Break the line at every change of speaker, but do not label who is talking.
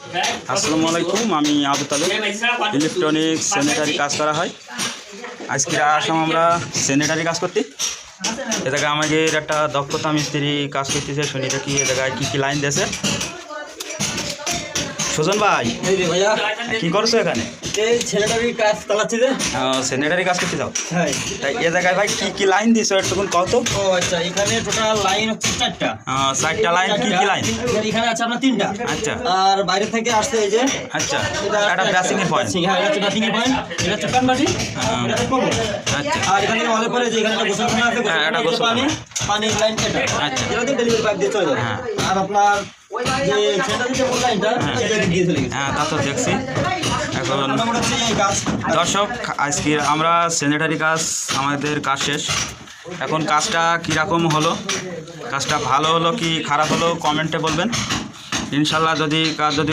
আসসালামু আলাইকুম, আমি আবু তালেব। ইলেকট্রনিক্স স্যানিটারি কাজ করা হয়। আজকে আসলাম আমরা স্যানিটারি কাজ করতে। এ জায়গায় আমাদের একটা দক্ষতা মিস্ত্রি কাজ করতেছে। শুনিটা কি এ জায়গায় কী কী লাইন দিয়েছে। সুজন ভাই,
ভাইয়া
কি করছো এখানে?
এই ছেলেটারই কাজ চালাচ্ছি যে।
স্যানিটারি কাজ করতে যাও?
হ্যাঁ।
তাই এ জায়গায় ভাই কি কি লাইন দিছো একটুকুন কত?
ও আচ্ছা, এখানে টোটাল লাইন হচ্ছে 4টা।
4টা লাইন। কি কি লাইন?
এখানে আছে আপনার 3টা।
আচ্ছা।
আর বাইরে থেকে আসছে এই যে।
আচ্ছা, এটা ব্যাসিং এর পয়েন্ট।
হ্যাঁ, এটা হচ্ছে ব্যাসিং এর পয়েন্ট। এটা হচ্ছে পানবাটি। এটা হচ্ছে কমল।
আচ্ছা।
আর এখানে অলে পরে যে এখানে একটা গোসলখানা আছে,
হ্যাঁ, এটা
গোসলখানা পানির লাইন এটা।
আচ্ছা।
এটা দিয়ে ডেলিভারি পাইপ দিয়ে চলে যাবে।
হ্যাঁ।
আর আপনার যে ছেলেটার যে মূল লাইনটা এটা দিয়ে চলে গেছে।
হ্যাঁ, তা তো দেখছি। এখন
মোটামুটি হচ্ছে এই কাজ।
দর্শক, আজকে আমরা স্যানিটারি কাজ, আমাদের কাজ শেষ। এখন কাজটা কীরকম হলো, কাজটা ভালো হলো কি খারাপ হলো কমেন্টে বলবেন। ইনশাল্লাহ যদি কাজ যদি